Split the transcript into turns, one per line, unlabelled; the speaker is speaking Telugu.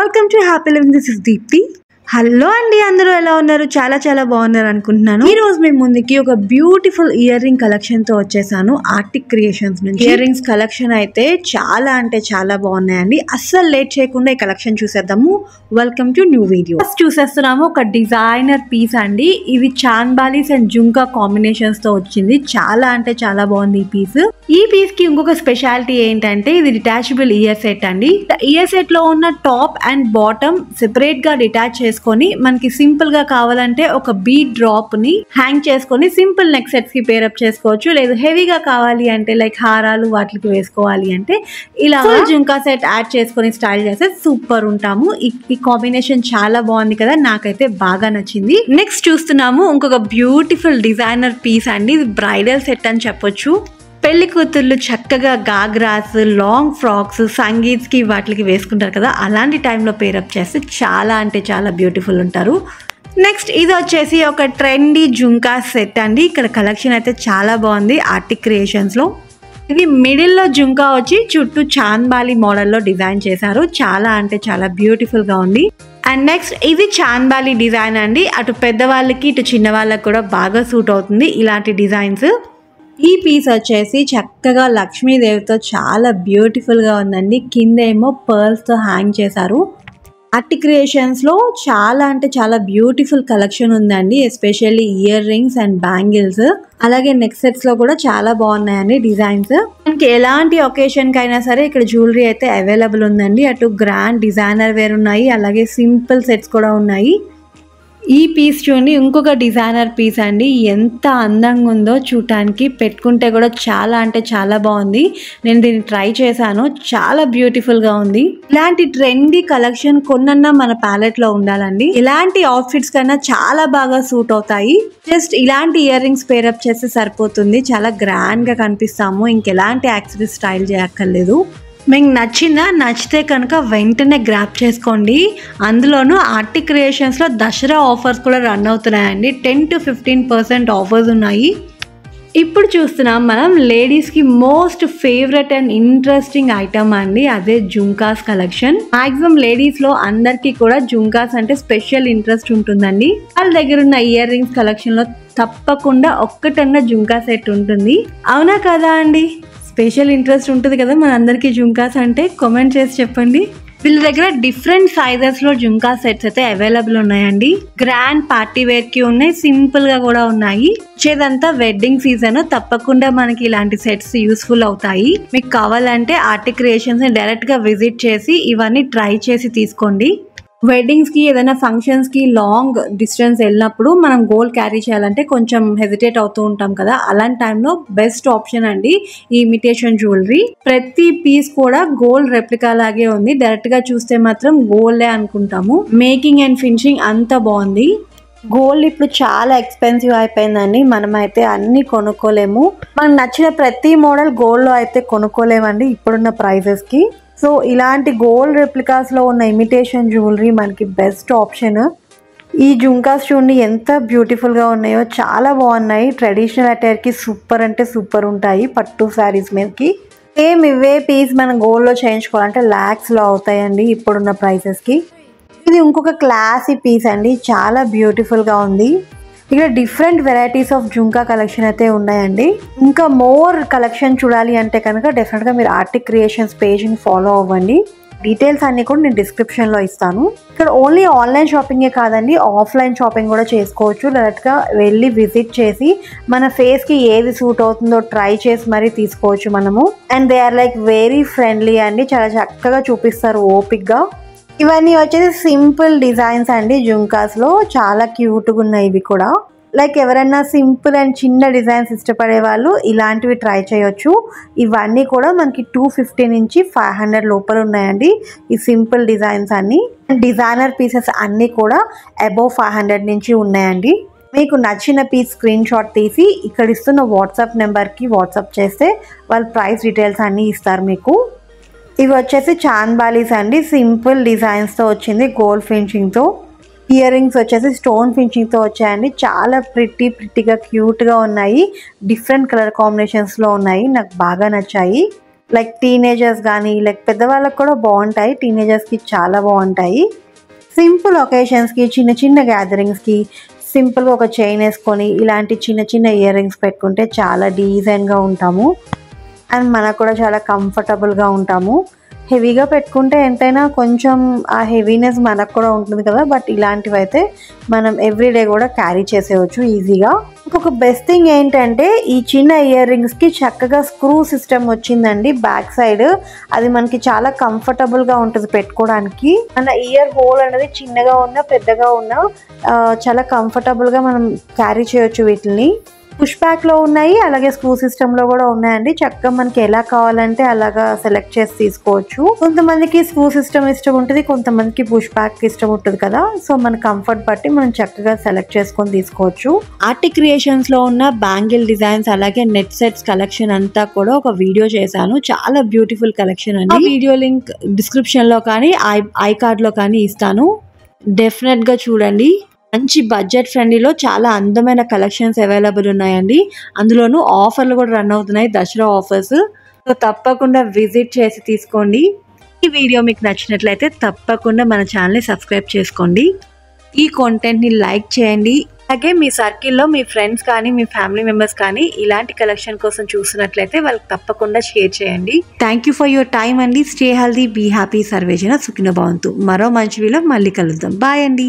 Welcome to Happy Living. This is Deepthi. Hello అండి, అందరూ ఎలా ఉన్నారు? చాలా బాగున్నారు అనుకుంటున్నాను. ఈ రోజు మేము ముందుకి ఒక బ్యూటిఫుల్ ఇయర్ రింగ్ కలెక్షన్ తో వచ్చేసాను ఆర్టిక్ క్రియేషన్స్ నుంచి. ఇయర్ రింగ్స్ కలెక్షన్ అయితే చాలా బాగున్నాయండి. అస్సలు లేట్ చేయకుండా ఈ కలెక్షన్ చూసేద్దాము. Welcome to new video. First చూసేస్తున్నాము ఒక డిజైనర్ పీస్ అండి. ఇది చాన్బాలీస్ అండ్ జుంకా కాంబినేషన్స్ తో వచ్చింది. చాలా బాగుంది ఈ పీస్. ఈ పీస్ కి ఇంకొక స్పెషాలిటీ ఏంటంటే ఇది డిటాచబుల్ ఇయర్ సెట్ అండి. ఇయర్ సెట్ లో ఉన్న టాప్ అండ్ బాటమ్ సెపరేట్ గా డిటాచ్ చేసుకొని మనకి సింపుల్ గా కావాలంటే ఒక బీడ్ డ్రాప్ ని హ్యాంగ్ చేసుకొని సింపుల్ నెక్ సెట్స్ కి పేరప్ చేసుకోవచ్చు. లేదు హెవీగా కావాలి అంటే లైక్ హారాలు వాటికి వేసుకోవాలి అంటే ఇలా జుంకా సెట్ యాడ్ చేసుకొని స్టైల్ చేస్తే సూపర్ ఉంటాము. ఈ కాంబినేషన్ చాలా బాగుంది కదా, నాకైతే బాగా నచ్చింది. నెక్స్ట్ చూస్తున్నాము ఇంకొక బ్యూటిఫుల్ డిజైనర్ పీస్ అండి. ఇది బ్రైడల్ సెట్ అని చెప్పొచ్చు. పెళ్లి కూతుర్లు చక్కగా గాగ్రాస్, లాంగ్ ఫ్రాక్స్, సంగీత్స్ కి వాటికి వేసుకుంటారు కదా, అలాంటి టైంలో పేరప్ చేస్తే చాలా బ్యూటిఫుల్ ఉంటారు. నెక్స్ట్ ఇది వచ్చేసి ఒక ట్రెండీ జుంకా సెట్ అండి. ఇక్కడ కలెక్షన్ అయితే చాలా బాగుంది ఆర్టిక్ క్రియేషన్స్ లో. ఇది మిడిల్ లో జుంకా వచ్చి చుట్టూ చాన్బాలి మోడల్లో డిజైన్ చేశారు. చాలా బ్యూటిఫుల్ గా ఉంది. అండ్ నెక్స్ట్ ఇది చాన్బాలి డిజైన్ అండి. అటు పెద్దవాళ్ళకి ఇటు చిన్న వాళ్ళకి కూడా బాగా సూట్ అవుతుంది ఇలాంటి డిజైన్స్. ఈ పీస్ వచ్చేసి చక్కగా లక్ష్మీదేవితో చాలా బ్యూటిఫుల్ గా ఉందండి. కింద ఏమో పర్ల్స్ తో హ్యాంగ్ చేశారు. ఆర్టిక్ క్రియేషన్స్ లో చాలా బ్యూటిఫుల్ కలెక్షన్ ఉందండి. Especially ear rings and bangles, అలాగే నెక్ సెట్స్ లో కూడా చాలా బాగున్నాయండి డిజైన్స్. మనకి ఎలాంటి ఒకేషన్ కి అయినా సరే ఇక్కడ జ్యువెలరీ అయితే అవైలబుల్ ఉందండి. అటు గ్రాండ్ డిజైనర్ వేర్ ఉన్నాయి, అలాగే సింపుల్ సెట్స్ కూడా ఉన్నాయి. ఈ పీస్ చూడండి, ఇంకొక డిజైనర్ పీస్ అండి. ఎంత అందంగా ఉందో చూడటానికి, పెట్టుకుంటే కూడా చాలా బాగుంది. నేను దీన్ని ట్రై చేశాను, చాలా బ్యూటిఫుల్ గా ఉంది. ఇలాంటి ట్రెండీ కలెక్షన్ కొన్నన్నా మన ప్యాలెట్ లో ఉండాలండి. ఇలాంటి అవుట్ఫిట్స్ కన్నా చాలా బాగా సూట్ అవుతాయి. జస్ట్ ఇలాంటి ఇయర్ రింగ్స్ పేరప్ చేస్తే సరిపోతుంది. చాలా గ్రాండ్ గా కనిపిస్తాము. ఇంకెలాంటి యాక్సెసరీస్ స్టైల్ చేయక్కర్లేదు. మీకు నచ్చితే కనుక వెంటనే గ్రాప్ చేసుకోండి. అందులోనూ ఆర్టిక్ క్రియేషన్స్లో దసరా ఆఫర్స్ కూడా రన్ అవుతున్నాయండి. 10 to 15% ఆఫర్స్ ఉన్నాయి. ఇప్పుడు చూస్తున్నాం మనం లేడీస్కి most favourite and interesting item అండి. అదే జుంకాస్ కలెక్షన్. మాక్సిమం లేడీస్లో అందరికీ కూడా జుంకాస్ అంటే స్పెషల్ ఇంట్రెస్ట్ ఉంటుందండి. వాళ్ళ దగ్గర ఉన్న ఇయర్ రింగ్స్ కలెక్షన్లో తప్పకుండా ఒక్కటన్నా జుంకా సెట్ ఉంటుంది. అవునా కదా అండి? స్పెషల్ ఇంట్రెస్ట్ ఉంటుంది కదా మన అందరికీ జుంకాస్ అంటే. కామెంట్ చేసి చెప్పండి. వీళ్ళ దగ్గర డిఫరెంట్ సైజెస్ లో జుంకా సెట్స్ అయితే అవైలబుల్ ఉన్నాయండి. గ్రాండ్ పార్టీ వేర్ కి ఉన్నాయి, సింపుల్ గా కూడా ఉన్నాయి. వచ్చేదంతా వెడ్డింగ్ సీజన్, తప్పకుండా మనకి ఇలాంటి సెట్స్ యూస్ఫుల్ అవుతాయి. మీకు కావాలంటే ఆర్టిక్ క్రియేషన్స్ ని డైరెక్ట్ గా విజిట్ చేసి ఇవన్నీ ట్రై చేసి తీసుకోండి. వెడ్డింగ్స్ కి ఏదైనా ఫంక్షన్స్ కి లాంగ్ డిస్టెన్స్ వెళ్ళినప్పుడు మనం గోల్డ్ క్యారీ చేయాలంటే కొంచెం హెజిటేట్ అవుతూ ఉంటాం కదా, అలాంటి టైంలో బెస్ట్ ఆప్షన్ అండి ఈ ఇమిటేషన్ జ్యువెలరీ. ప్రతి పీస్ కూడా గోల్డ్ రెప్లికా లాగే ఉంది. డైరెక్ట్ గా చూస్తే మాత్రం గోల్డే అనుకుంటాము. మేకింగ్ అండ్ ఫినిషింగ్ అంత బాగుంది. గోల్డ్ ఇప్పుడు చాలా ఎక్స్పెన్సివ్ అయిపోయిందండి. మనమైతే అన్ని కొనుక్కోలేము. మనకు నచ్చిన ప్రతి మోడల్ గోల్డ్ లో అయితే కొనుక్కోలేమండి ఇప్పుడున్న ప్రైసెస్ కి. సో ఇలాంటి గోల్డ్ రెప్లికాస్ లో ఉన్న ఇమిటేషన్ జ్యువెలరీ మనకి బెస్ట్ ఆప్షన్. ఈ జుంకాస్ చూడండి ఎంత బ్యూటిఫుల్ గా ఉన్నాయో, చాలా బాగున్నాయి. ట్రెడిషనల్ అటైర్ కి సూపర్ అంటే సూపర్ ఉంటాయి. పట్టు శారీస్ మీదకి సేమ్ ఇవే పీస్ మనం గోల్డ్ లో చేయించుకోవాలంటే లాక్స్ లో అవుతాయండి ఇప్పుడున్న ప్రైసెస్ కి. ఇది ఇంకొక క్లాసీ పీస్ అండి, చాలా బ్యూటిఫుల్ గా ఉంది. ఇక్కడ different varieties of jhumka collection అయితే ఉన్నాయండి. ఇంకా మోర్ కలెక్షన్ చూడాలి అంటే కనుక డెఫినెట్గా మీరు ఆర్టిక్ క్రియేషన్స్ పేజ్ని ఫాలో అవ్వండి. డీటెయిల్స్ అన్ని కూడా నేను డిస్క్రిప్షన్లో ఇస్తాను. ఇక్కడ ఓన్లీ ఆన్లైన్ షాపింగే కాదండి, ఆఫ్లైన్ షాపింగ్ కూడా చేసుకోవచ్చు. డైరెక్ట్గా వెళ్ళి విజిట్ చేసి మన ఫేస్కి ఏది సూట్ అవుతుందో ట్రై చేసి మరీ తీసుకోవచ్చు మనము. And they are like very friendly అండి, చాలా చక్కగా చూపిస్తారు ఓపిక్గా. ఇవన్నీ వచ్చేసి సింపుల్ డిజైన్స్ అండి. జుంకాస్ లో చాలా క్యూట్గా ఉన్నాయి ఇవి కూడా. లైక్ ఎవరైనా సింపుల్ అండ్ చిన్న డిజైన్స్ ఇష్టపడే వాళ్ళు ఇలాంటివి ట్రై చేయొచ్చు. ఇవన్నీ కూడా మనకి 250 నుంచి 500 లోపల ఉన్నాయండి ఈ సింపుల్ డిజైన్స్ అన్ని. డిజైనర్ పీసెస్ అన్నీ కూడా అబౌవ్ 500 నుంచి ఉన్నాయండి. మీకు నచ్చిన పీస్ స్క్రీన్ షాట్ తీసి ఇక్కడ ఇస్తున్న వాట్సాప్ నెంబర్కి వాట్సాప్ చేస్తే వాళ్ళు ప్రైస్ డీటెయిల్స్ అన్నీ ఇస్తారు మీకు. ఇవి వచ్చేసి చాన్బాలీస్ అండి, సింపుల్ డిజైన్స్తో వచ్చింది గోల్డ్ ఫినిషింగ్తో. ఇయర్ రింగ్స్ వచ్చేసి స్టోన్ ఫినిషింగ్తో వచ్చాయండి. చాలా ప్రిట్టీగా క్యూట్గా ఉన్నాయి. డిఫరెంట్ కలర్ కాంబినేషన్స్లో ఉన్నాయి, నాకు బాగా నచ్చాయి. లైక్ టీనేజర్స్ కానీ లైక్ పెద్దవాళ్ళకి కూడా బాగుంటాయి, టీనేజర్స్కి చాలా బాగుంటాయి. సింపుల్ ఒకేషన్స్కి, చిన్న చిన్న గ్యాదరింగ్స్కి సింపుల్గా ఒక చైన్ వేసుకొని ఇలాంటి చిన్న చిన్న ఇయర్ రింగ్స్ పెట్టుకుంటే చాలా డీసెంట్గా ఉంటాము అండ్ మనకు కూడా చాలా కంఫర్టబుల్గా ఉంటాము. హెవీగా పెట్టుకుంటే ఎంతైనా కొంచెం ఆ హెవీనెస్ మనకు కూడా ఉంటుంది కదా, బట్ ఇలాంటివి అయితే మనం ఎవ్రీడే కూడా క్యారీ చేసేయచ్చు ఈజీగా. ఇంకొక బెస్ట్ థింగ్ ఏంటంటే ఈ చిన్న ఇయర్ రింగ్స్కి చక్కగా స్క్రూ సిస్టమ్ వచ్చిందండి బ్యాక్ సైడ్. అది మనకి చాలా కంఫర్టబుల్గా ఉంటుంది పెట్టుకోవడానికి. మన ఇయర్ హోల్ అనేది చిన్నగా ఉన్నా పెద్దగా ఉన్నా చాలా కంఫర్టబుల్గా మనం క్యారీ చేయొచ్చు వీటిని. పుష్ బ్యాక్లో ఉన్నాయి, అలాగే స్క్రూ సిస్టంలో కూడా ఉన్నాయండి. చక్కగా మనకి ఎలా కావాలంటే అలాగా సెలెక్ట్ చేసి తీసుకోవచ్చు. కొంతమందికి స్క్రూ సిస్టమ్ ఇష్టం ఉంటుంది, కొంతమందికి పుష్ బ్యాక్ ఇష్టం ఉంటుంది కదా, సో మన కంఫర్ట్ బట్టి మనం చక్కగా సెలెక్ట్ చేసుకొని తీసుకోవచ్చు. ఆర్టిక్ క్రియేషన్స్ లో ఉన్న బ్యాంగిల్ డిజైన్స్ అలాగే నెట్ సెట్స్ కలెక్షన్ అంతా కూడా ఒక వీడియో చేశాను. చాలా బ్యూటిఫుల్ కలెక్షన్ అండి. వీడియో లింక్ డిస్క్రిప్షన్ లో కానీ ఐ కార్డ్ లో కానీ ఇస్తాను, డెఫినెట్ గా చూడండి. మంచి బడ్జెట్ ఫ్రెండ్లీలో చాలా అందమైన కలెక్షన్స్ అవైలబుల్ ఉన్నాయండి. అందులోనూ ఆఫర్లు కూడా రన్ అవుతున్నాయి, దసరా ఆఫర్స్. సో తప్పకుండా విజిట్ చేసి తీసుకోండి. ఈ వీడియో మీకు నచ్చినట్లయితే తప్పకుండా మన ఛానల్ని సబ్స్క్రైబ్ చేసుకోండి. ఈ కాంటెంట్ని లైక్ చేయండి. అలాగే మీ సర్కిల్లో మీ ఫ్రెండ్స్ కానీ మీ ఫ్యామిలీ మెంబర్స్ కానీ ఇలాంటి కలెక్షన్ కోసం చూసినట్లయితే వాళ్ళకి తప్పకుండా షేర్ చేయండి. Thank you for your time అండి. స్టే హెల్దీ, బీ హ్యాపీ, సర్వేజన సుఖినో భవంతు. మరో మంచి వీడియోలో మళ్ళీ కలుద్దాం. బాయ్ అండి.